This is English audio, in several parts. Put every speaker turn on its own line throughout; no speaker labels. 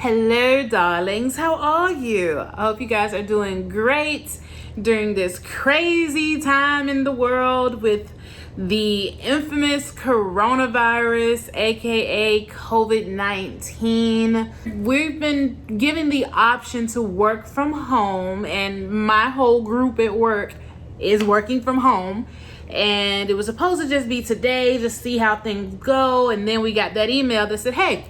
Hello, darlings. How are you? I hope you guys are doing great during this crazy time in the world with the infamous coronavirus, aka COVID-19. We've been given the option to work from home, and my whole group at work is working from home. And it was supposed to just be today, just see how things go. And then we got that email that said, hey,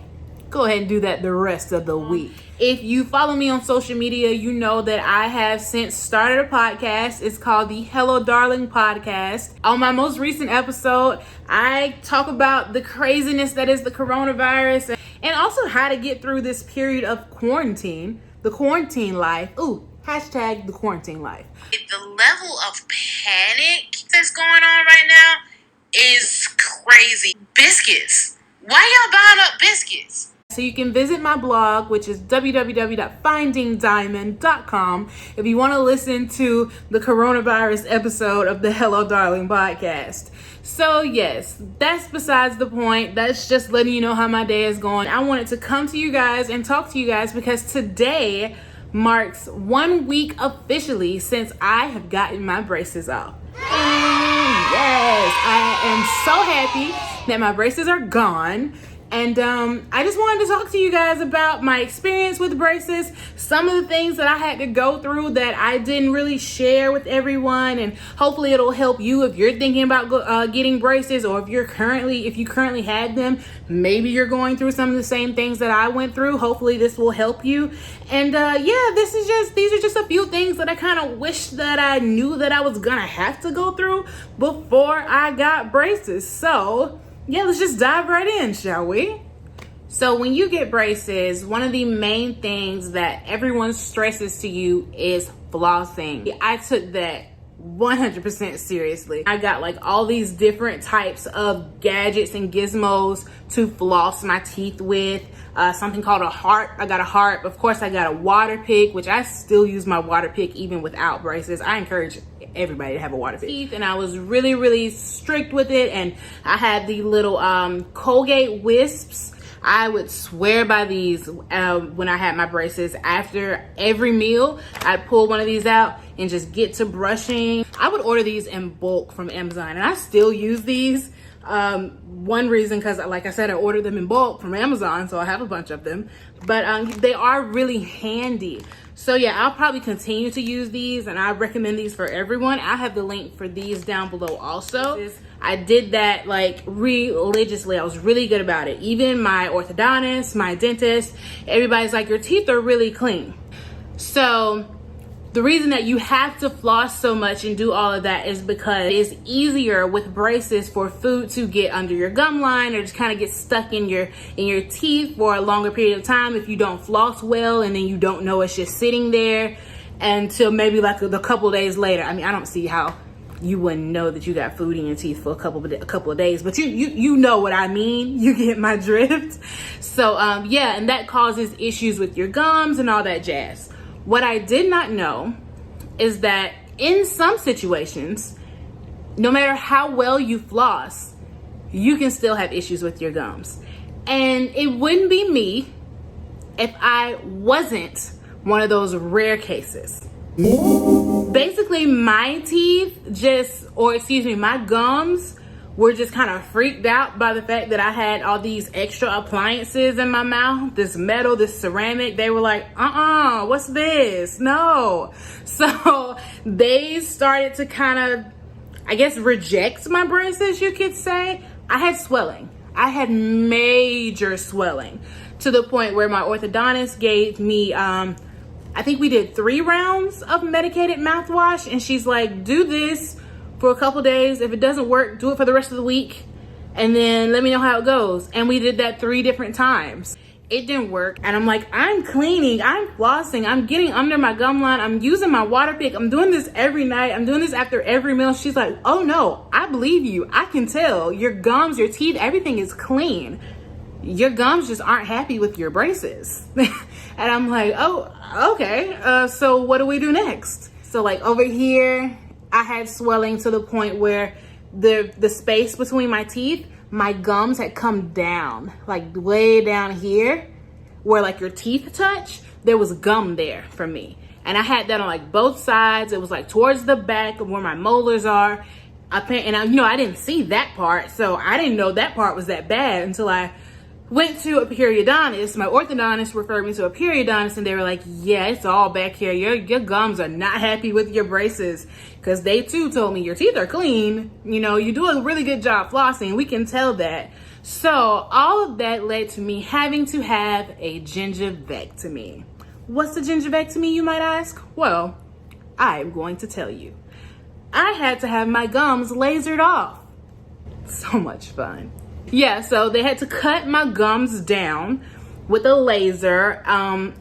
go ahead and do that the rest of the week. If you follow me on social media, you know that I have since started a podcast. It's called the Hello Darling Podcast. On my most recent episode, I talk about the craziness that is the coronavirus and also how to get through this period of quarantine, the quarantine life. Ooh, hashtag the quarantine life.
The level of panic that's going on right now is crazy. Biscuits. Why y'all buying up biscuits?
So you can visit my blog, which is www.findingdiamond.com, if you want to listen to the coronavirus episode of the Hello Darling podcast. So yes, that's besides the point. That's just letting you know how my day is going. I wanted to come to you guys and talk to you guys because today marks 1 week officially since I have gotten my braces off. And yes, I am so happy that my braces are gone. And I just wanted to talk to you guys about my experience with braces, some of the things that I had to go through that I didn't really share with everyone, and hopefully it'll help you if you're thinking about getting braces, or if you currently had them. Maybe you're going through some of the same things that I went through. Hopefully this will help you. And yeah, these are just a few things that I kind of wish that I knew that I was gonna have to go through before I got braces. So yeah, let's just dive right in, shall we? So when you get braces, one of the main things that everyone stresses to you is flossing. I took that 100% seriously. I got like all these different types of gadgets and gizmos to floss my teeth with. Something called a heart. I got a heart. Of course, I got a water pick, which I still use my water pick even without braces. I encourage everybody to have a water pick. And I was really, really strict with it. And I had the little Colgate wisps. I would swear by these when I had my braces. After every meal, I'd pull one of these out and just get to brushing. I would order these in bulk from Amazon, and I still use these. One reason, because like I said, I ordered them in bulk from Amazon, so I have a bunch of them. But they are really handy. So yeah, I'll probably continue to use these, and I recommend these for everyone. I have the link for these down below also. I did that like religiously. I was really good about it. Even my orthodontist, my dentist, everybody's like, your teeth are really clean. So the reason that you have to floss so much and do all of that is because it's easier with braces for food to get under your gum line or just kind of get stuck in your teeth for a longer period of time if you don't floss well, and then you don't know it's just sitting there until maybe like a couple of days later. I mean, I don't see how you wouldn't know that you got food in your teeth for a couple of days, but you know what I mean. You get my drift. So yeah, and that causes issues with your gums and all that jazz. What I did not know is that in some situations, no matter how well you floss, you can still have issues with your gums. And it wouldn't be me if I wasn't one of those rare cases. Basically, my my gums were just kind of freaked out by the fact that I had all these extra appliances in my mouth, this metal, this ceramic. They were like, what's this? No. So they started to kind of, I guess, reject my braces, you could say. I had swelling. I had major swelling to the point where my orthodontist gave me, I think we did 3 rounds of medicated mouthwash, and she's like, do this for a couple days. If it doesn't work, do it for the rest of the week, and then let me know how it goes. And we did that 3 different times. It didn't work. And I'm like, I'm cleaning, I'm flossing, I'm getting under my gum line, I'm using my water pick, I'm doing this every night, I'm doing this after every meal. She's like, oh no, I believe you. I can tell your gums, your teeth, everything is clean. Your gums just aren't happy with your braces. And I'm like, oh, okay. So what do we do next? So like over here, I had swelling to the point where the space between my teeth, my gums had come down, like way down here. where like your teeth touch, there was gum there for me. And I had that on like both sides. It was like towards the back of where my molars are. And I didn't see that part. So I didn't know that part was that bad until I went to a periodontist. My orthodontist referred me to a periodontist, and they were like, yeah, it's all back here. Your gums are not happy with your braces, because they too told me your teeth are clean. You do a really good job flossing. We can tell that. So all of that led to me having to have a gingivectomy. What's a gingivectomy, you might ask? Well, I'm going to tell you. I had to have my gums lasered off. So much fun. Yeah, so they had to cut my gums down with a laser.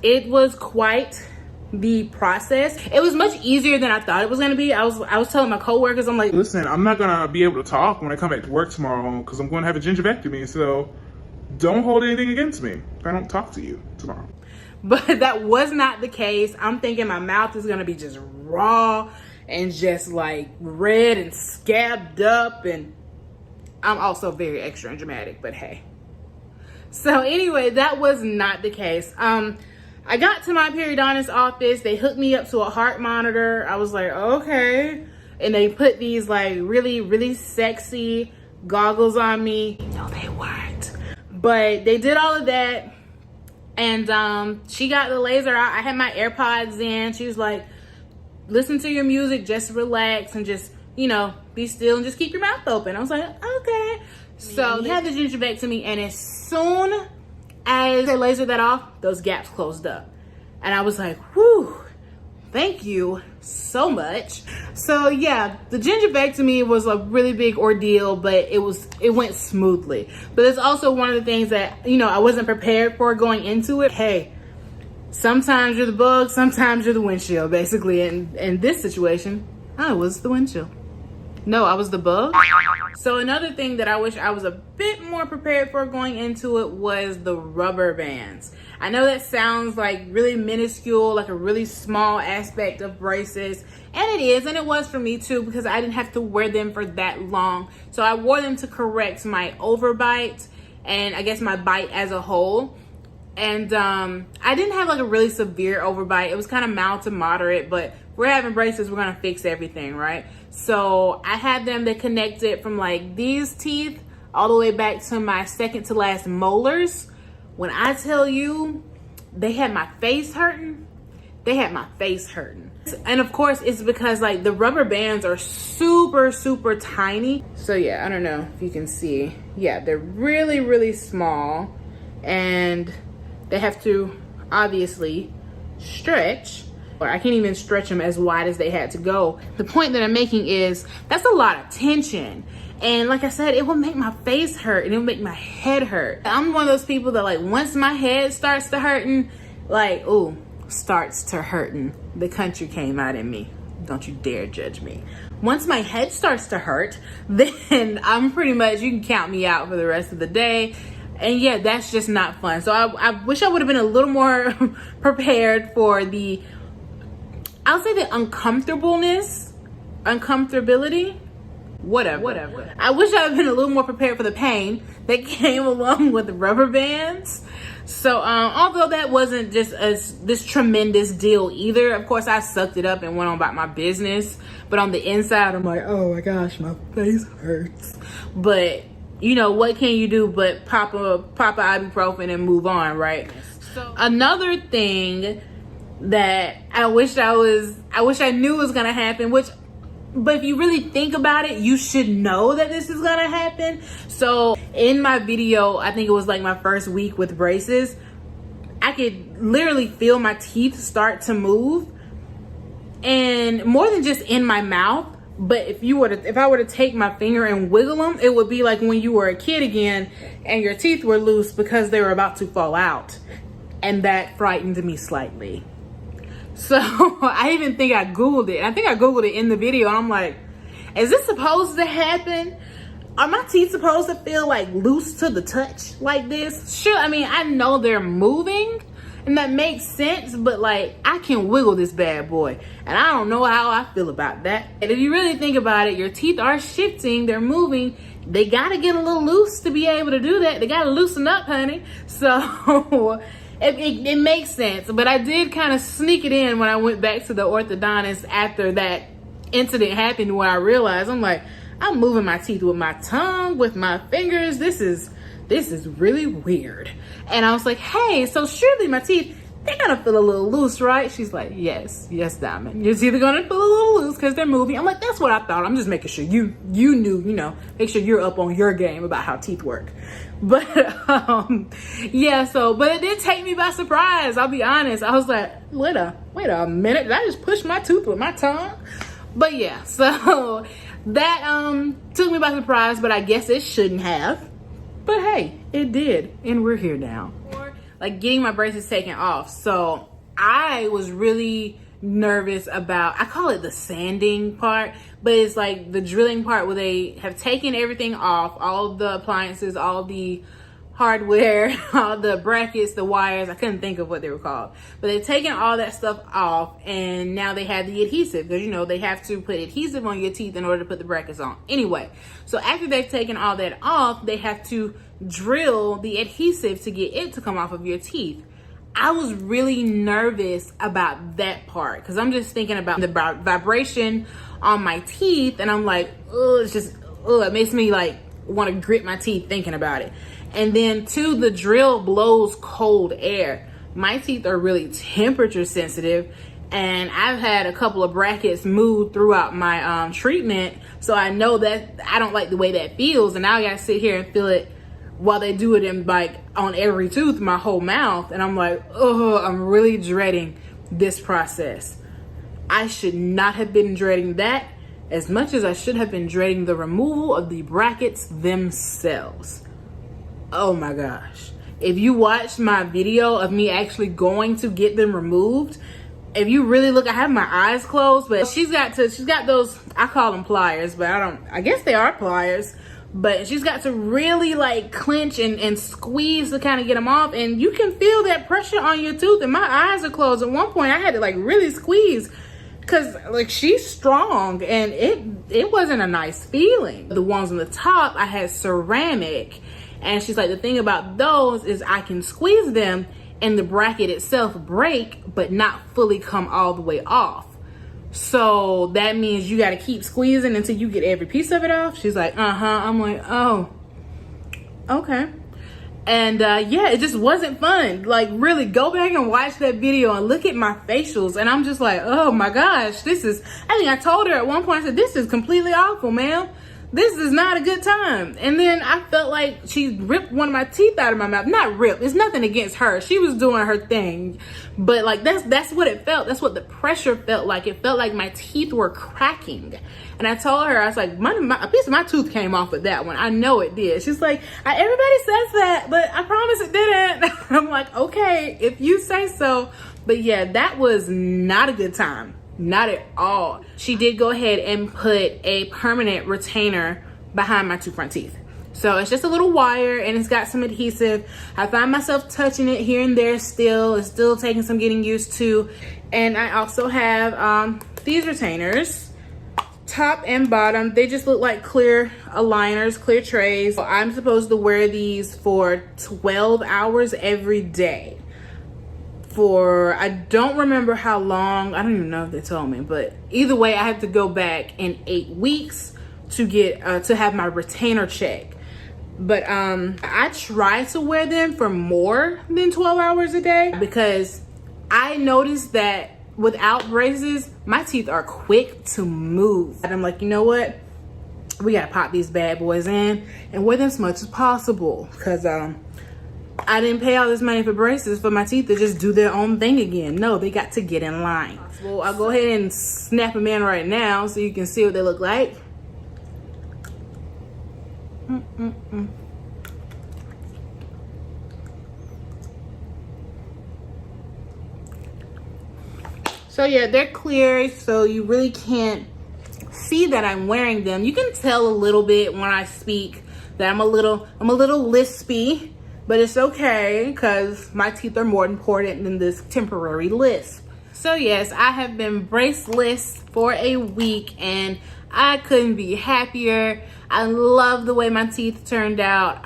It was quite the process. It was much easier than I thought it was gonna be. I was telling my coworkers, I'm like,
listen, I'm not gonna be able to talk when I come back to work tomorrow because I'm gonna have a gingivectomy, so don't hold anything against me if I don't talk to you tomorrow.
But that was not the case. I'm thinking my mouth is gonna be just raw and just like red and scabbed up, and I'm also very extra and dramatic, but hey. So anyway, that was not the case. I got to my periodontist office. They hooked me up to a heart monitor. I was like, okay. And they put these like really, really sexy goggles on me. No, they weren't. But they did all of that. And she got the laser out. I had my AirPods in. She was like, listen to your music, just relax and just, be still and just keep your mouth open. I was like, okay. So they had the gingivectomy, and as soon as they lasered that off, those gaps closed up. And I was like, whew, thank you so much. So yeah, the gingivectomy was a really big ordeal, but it went smoothly. But it's also one of the things that, I wasn't prepared for going into it. Hey, sometimes you're the bug, sometimes you're the windshield, basically. And in this situation, I was the windshield. No, I was the bug. So another thing that I wish I was a bit more prepared for going into it was the rubber bands. I know that sounds like really minuscule, like a really small aspect of braces. And it is, and it was for me too, because I didn't have to wear them for that long. So I wore them to correct my overbite and I guess my bite as a whole. And I didn't have like a really severe overbite. It was kind of mild to moderate, but we're having braces, we're gonna fix everything, right? So I had them that connected from like these teeth all the way back to my second to last molars. When I tell you they had my face hurting, they had my face hurting. And of course it's because like the rubber bands are super, super tiny. So yeah, I don't know if you can see. Yeah, they're really, really small, and they have to obviously stretch. Or I can't even stretch them as wide as they had to go. The point that I'm making is that's a lot of tension. And like I said, it will make my face hurt and it will make my head hurt. I'm one of those people that like once my head starts to hurting, like, ooh, starts to hurting. The country came out in me. Don't you dare judge me. Once my head starts to hurt, then I'm pretty much, you can count me out for the rest of the day. And yeah, that's just not fun. So I wish I would have been a little more prepared for the, I'll say the uncomfortability, whatever. I wish I had been a little more prepared for the pain that came along with the rubber bands. So although that wasn't just this tremendous deal either, of course I sucked it up and went on about my business. But on the inside, I'm like, oh my gosh, my face hurts. But what can you do but pop a ibuprofen and move on, right? So another thing that I wish I knew was gonna happen, but if you really think about it, you should know that this is gonna happen. So in my video, I think it was like my first week with braces, I could literally feel my teeth start to move, and more than just in my mouth. But if I were to take my finger and wiggle them, it would be like when you were a kid again and your teeth were loose because they were about to fall out. And that frightened me slightly. So I even think I Googled it. I think I Googled it in the video. And I'm like, is this supposed to happen? Are my teeth supposed to feel like loose to the touch like this? Sure, I mean, I know they're moving and that makes sense, but like I can wiggle this bad boy. And I don't know how I feel about that. And if you really think about it, your teeth are shifting, they're moving. They gotta get a little loose to be able to do that. They gotta loosen up, honey. So it makes sense. But I did kind of sneak it in when I went back to the orthodontist after that incident happened, where I realized I'm moving my teeth with my tongue, with my fingers. This is really weird. And I was like, hey, so surely my teeth, they're gonna feel a little loose, right? She's like, yes, Diamond. Your teeth are gonna feel a little loose because they're moving. I'm like, that's what I thought. I'm just making sure you knew, make sure you're up on your game about how teeth work. But yeah, but it did take me by surprise. I'll be honest. I was like, wait a minute. Did I just push my tooth with my tongue? But yeah, so that took me by surprise, but I guess it shouldn't have. But hey, it did, and we're here now. Like getting my braces taken off. So I was really nervous about, I call it the sanding part, but it's like the drilling part where they have taken everything off, all of the appliances, all the hardware, all the brackets, the wires. I couldn't think of what they were called, but they've taken all that stuff off, and now they have the adhesive, because they have to put adhesive on your teeth in order to put the brackets on. Anyway, so after they've taken all that off, they have to drill the adhesive to get it to come off of your teeth. I was really nervous about that part because I'm just thinking about the vibration on my teeth, and I'm like, oh, it makes me like want to grit my teeth thinking about it. And then two, the drill blows cold air. My teeth are really temperature sensitive, and I've had a couple of brackets moved throughout my treatment, so I know that I don't like the way that feels, and now I gotta sit here and feel it while they do it in like on every tooth, my whole mouth. And I'm like, oh, I'm really dreading this process. I should not have been dreading that as much as I should have been dreading the removal of the brackets themselves. Oh my gosh. If you watched my video of me actually going to get them removed, if you really look, I have my eyes closed, but she's got those, I call them pliers, but I guess they are pliers. But she's got to really like clench and squeeze to kind of get them off, and you can feel that pressure on your tooth, and my eyes are closed. At one point I had to like really squeeze because like she's strong, and it wasn't a nice feeling. The ones on the top, I had ceramic, and she's like, the thing about those is I can squeeze them and the bracket itself break but not fully come all the way off. So that means you got to keep squeezing until you get every piece of it off. She's like, I'm like, oh, okay. And yeah, it just wasn't fun. Like, really, go back and watch that video and look at my facials, and I'm just like, oh my gosh, I think I told her at one point, I said, this is completely awful, ma'am. This is not a good time. And then I felt like she ripped one of my teeth out of my mouth. Not ripped, it's nothing against her. She was doing her thing. But like that's what it felt. That's what the pressure felt like. It felt like my teeth were cracking. And I told her, I was like, a piece of my tooth came off with that one. I know it did. She's like, everybody says that, but I promise it didn't. I'm like, okay, if you say so. But yeah, that was not a good time. Not at all. She did go ahead and put a permanent retainer behind my two front teeth. So it's just a little wire, and it's got some adhesive. I find myself touching it here and there still. It's still taking some getting used to. And I also have these retainers, top and bottom. They just look like clear aligners, clear trays. So I'm supposed to wear these for 12 hours every day. I don't remember how long. I don't even know if they told me, but either way, I have to go back in 8 weeks to get to have my retainer check. But I try to wear them for more than 12 hours a day, because I noticed that without braces, my teeth are quick to move. And I'm like, you know what, we gotta pop these bad boys in and wear them as much as possible, because I didn't pay all this money for braces for my teeth to just do their own thing again. No, they got to get in line. Well, I'll go ahead and snap them in right now so you can see what they look like. So yeah, they're clear, so you really can't see that I'm wearing them. You can tell a little bit when I speak that I'm a little lispy. But it's okay, because my teeth are more important than this temporary lisp. So yes, I have been braceless for a week and I couldn't be happier. I love the way my teeth turned out.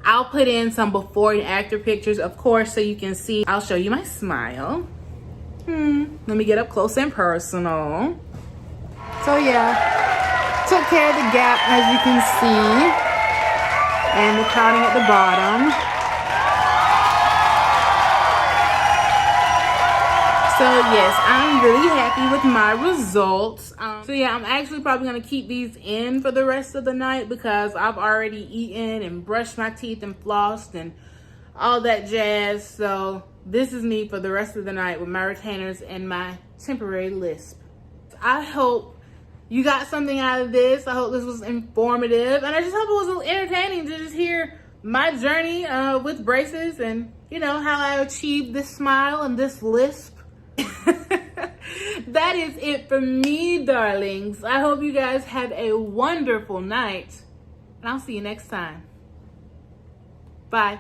I'll put in some before and after pictures, of course, so you can see. I'll show you my smile. Let me get up close and personal. So yeah, took care of the gap, as you can see, and the crowding at the bottom. So yes, I'm really happy with my results. So yeah, I'm actually probably gonna keep these in for the rest of the night because I've already eaten and brushed my teeth and flossed and all that jazz. So this is me for the rest of the night with my retainers and my temporary lisp. I hope you got something out of this. I hope this was informative, and I just hope it was entertaining to just hear my journey with braces and, you know, how I achieved this smile and this lisp. That is it for me, darlings. I hope you guys have a wonderful night, and I'll see you next time. Bye.